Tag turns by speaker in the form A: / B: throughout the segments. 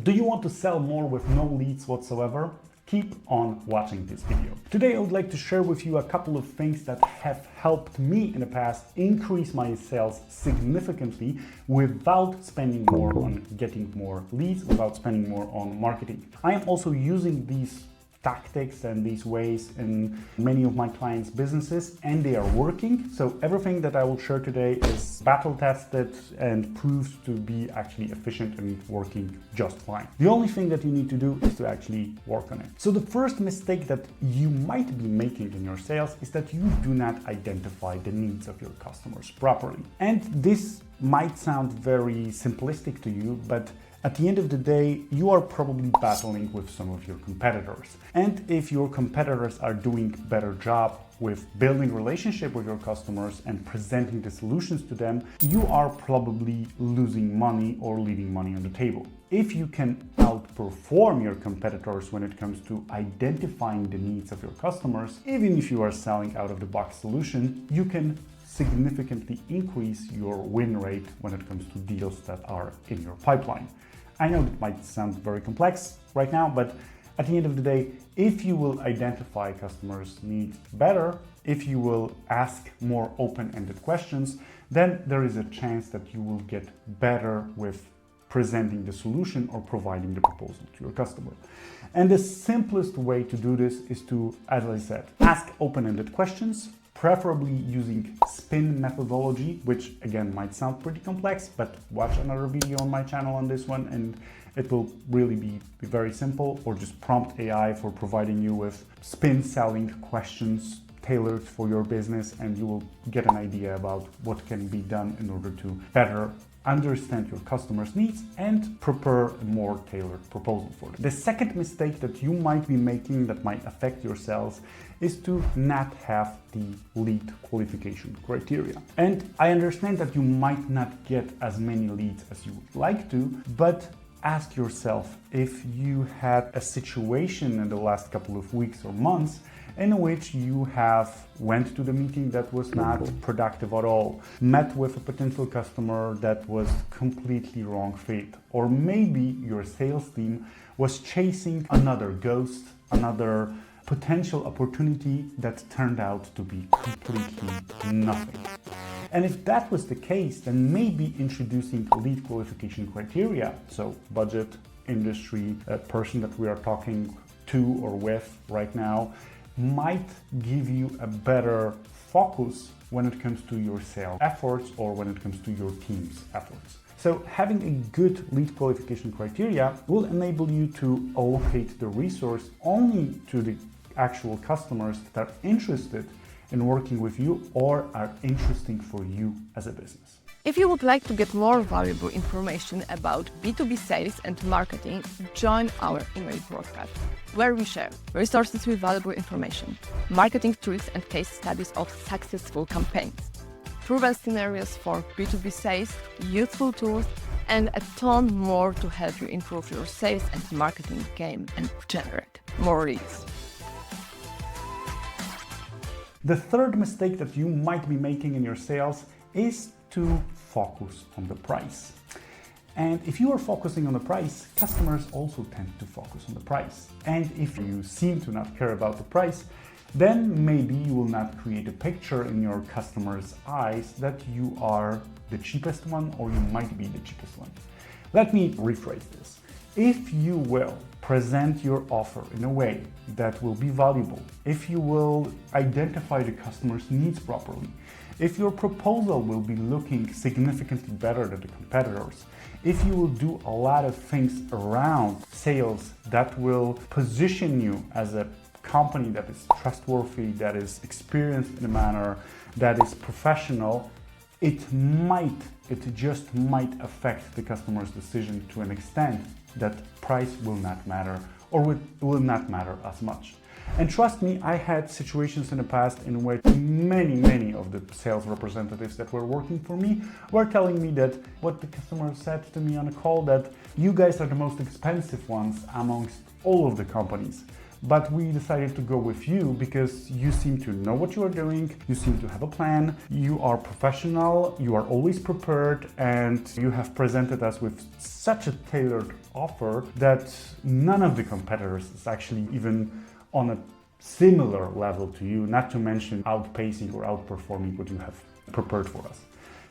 A: Do you want to sell more with no leads whatsoever? Keep on watching this video. Today I would like to share with you a couple of things that have helped me in the past increase my sales significantly without spending more on getting more leads, without spending more on marketing. I am also using these tactics and these ways in many of my clients' businesses, and they are working. So everything that I will share today is battle tested and proves to be actually efficient and working just fine. The only thing that you need to do is to actually work on it. So the first mistake that you might be making in your sales is that you do not identify the needs of your customers properly. And this might sound very simplistic to you, but at the end of the day, you are probably battling with some of your competitors. And if your competitors are doing a better job with building relationship with your customers and presenting the solutions to them, you are probably losing money or leaving money on the table. If you can outperform your competitors when it comes to identifying the needs of your customers, even if you are selling out-of-the-box solution, you can significantly increase your win rate when it comes to deals that are in your pipeline. I know that might sound very complex right now, but at the end of the day, if you will identify customers' needs better, if you will ask more open-ended questions, then there is a chance that you will get better with presenting the solution or providing the proposal to your customer. And the simplest way to do this is to, as I said, ask open-ended questions, preferably using SPIN methodology, which again might sound pretty complex, but watch another video on my channel on this one and it will really be very simple, or just prompt AI for providing you with SPIN selling questions tailored for your business, and you will get an idea about what can be done in order to better understand your customers' needs and prepare a more tailored proposal for them. The second mistake that you might be making that might affect your sales is to not have the lead qualification criteria. And I understand that you might not get as many leads as you would like to, but ask yourself if you had a situation in the last couple of weeks or months in which you have went to the meeting that was not productive at all, met with a potential customer that was completely wrong fit, or maybe your sales team was chasing another ghost, another potential opportunity that turned out to be completely nothing. And if that was the case, then maybe introducing lead qualification criteria, so budget, industry, person that we are talking to or with right now, might give you a better focus when it comes to your sales efforts or when it comes to your team's efforts. So having a good lead qualification criteria will enable you to allocate the resource only to the actual customers that are interested in working with you or are interesting for you as a business.
B: If you would like to get more valuable information about B2B sales and marketing, join our email broadcast, where we share resources with valuable information, marketing tricks and case studies of successful campaigns, proven scenarios for B2B sales, useful tools, and a ton more to help you improve your sales and marketing game and generate more leads.
A: The third mistake that you might be making in your sales is to focus on the price. And if you are focusing on the price, customers also tend to focus on the price. And if you seem to not care about the price, then maybe you will not create a picture in your customers' eyes that you are the cheapest one, or you might be the cheapest one. Let me rephrase this. If you will present your offer in a way that will be valuable, if you will identify the customer's needs properly, if your proposal will be looking significantly better than the competitors, if you will do a lot of things around sales that will position you as a company that is trustworthy, that is experienced in a manner that is professional, it just might affect the customer's decision to an extent that price will not matter, or will not matter as much. And trust me, I had situations in the past in which many of the sales representatives that were working for me were telling me that what the customer said to me on a call, that you guys are the most expensive ones amongst all of the companies. but we decided to go with you because you seem to know what you are doing, you seem to have a plan, you are professional, you are always prepared, and you have presented us with such a tailored offer that none of the competitors is actually even on a similar level to you, not to mention outpacing or outperforming what you have prepared for us.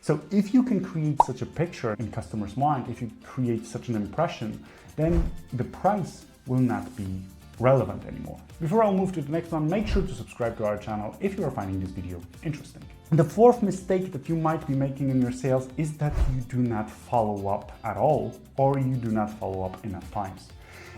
A: So if you can create such a picture in customers' mind, if you create such an impression, then the price will not be relevant anymore. Before I'll move to the next one, make sure to subscribe to our channel if you are finding this video interesting. The fourth mistake that you might be making in your sales is that you do not follow up at all, or you do not follow up enough times.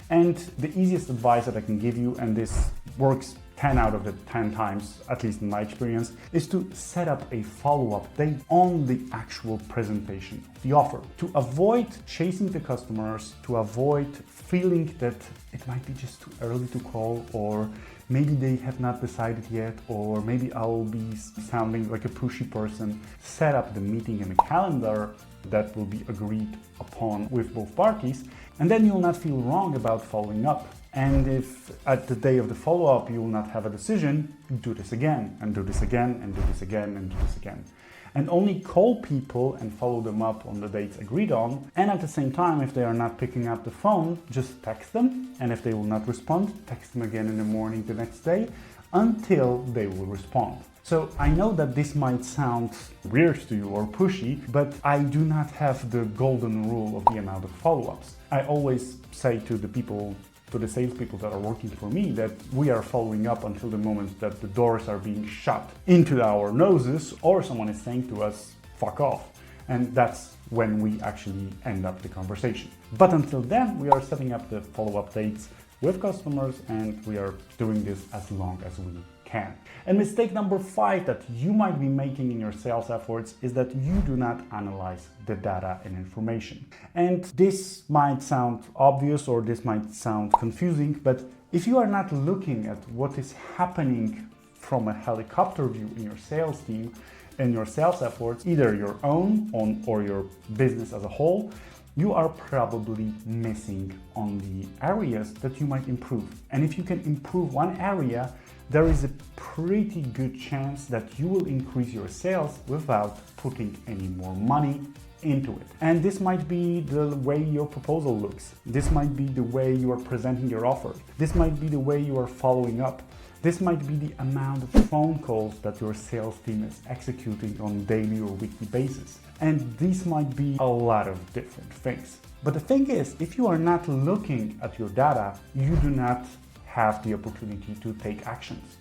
A: And the easiest advice that I can give you, and this works 10 out of the 10 times, at least in my experience, is to set up a follow-up date on the actual presentation of the offer. To avoid chasing the customers, to avoid feeling that it might be just too early to call, or maybe they have not decided yet, or maybe I'll be sounding like a pushy person. Set up the meeting in a calendar that will be agreed upon with both parties, and then you'll not feel wrong about following up. And if at the day of the follow-up you will not have a decision, do this again, and do this again, and do this again, and do this again. And only call people and follow them up on the dates agreed on. And at the same time, if they are not picking up the phone, just text them. And if they will not respond, text them again in the morning the next day until they will respond. So I know that this might sound weird to you or pushy, but I do not have the golden rule of the amount of follow-ups. I always say to the people, to the salespeople that are working for me, that we are following up until the moment that the doors are being shut into our noses, or someone is saying to us, fuck off. And that's when we actually end up the conversation. But until then, we are setting up the follow-up dates with customers, and we are doing this as long as we can. And mistake number 5 that you might be making in your sales efforts is that you do not analyze the data and information. And this might sound obvious, or this might sound confusing, but if you are not looking at what is happening from a helicopter view in your sales team and your sales efforts, either your own or your business as a whole, you are probably missing on the areas that you might improve. And if you can improve one area, there is a pretty good chance that you will increase your sales without putting any more money into it. And this might be the way your proposal looks. This might be the way you are presenting your offer. This might be the way you are following up. This might be the amount of phone calls that your sales team is executing on a daily or weekly basis. And these might be a lot of different things. But the thing is, if you are not looking at your data, you do not have the opportunity to take actions.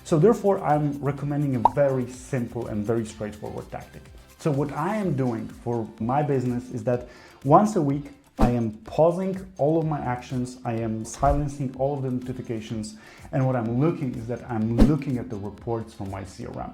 A: So therefore, I'm recommending a very simple and very straightforward tactic. So what I am doing for my business is that once a week, I am pausing all of my actions, I am silencing all of the notifications, and what I'm looking is that I'm looking at the reports from my CRM.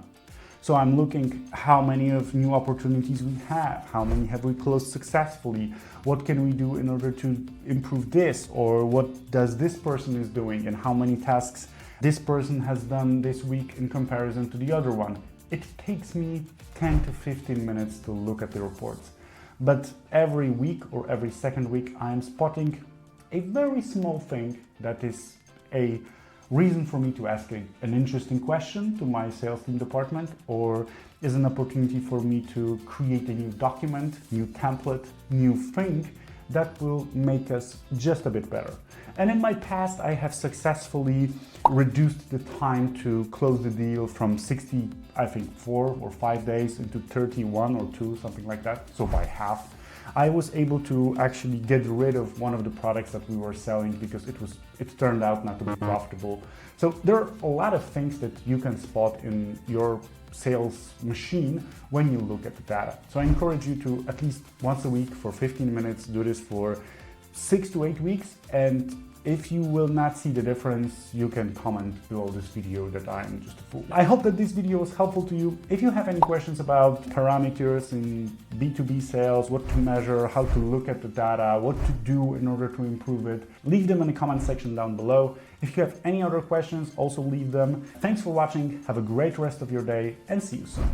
A: So I'm looking how many of new opportunities we have, how many have we closed successfully, what can we do in order to improve this, or what does this person is doing, and how many tasks this person has done this week in comparison to the other one. It takes me 10 to 15 minutes to look at the reports. But every week or every second week, I am spotting a very small thing that is a reason for me to ask an interesting question to my sales team department, or is an opportunity for me to create a new document, new template, new thing that will make us just a bit better. And in my past, I have successfully reduced the time to close the deal from 60, I think 4 or 5 days into 31 or 2, something like that. So by half. I was able to actually get rid of one of the products that we were selling because it turned out not to be profitable. So there are a lot of things that you can spot in your sales machine when you look at the data. So I encourage you to at least once a week for 15 minutes, do this for 6 to 8 weeks. And if you will not see the difference, you can comment below this video that I'm just a fool. I hope that this video was helpful to you. If you have any questions about parameters in B2B sales, what to measure, how to look at the data, what to do in order to improve it, leave them in the comment section down below. If you have any other questions, also leave them. Thanks for watching, have a great rest of your day, and see you soon.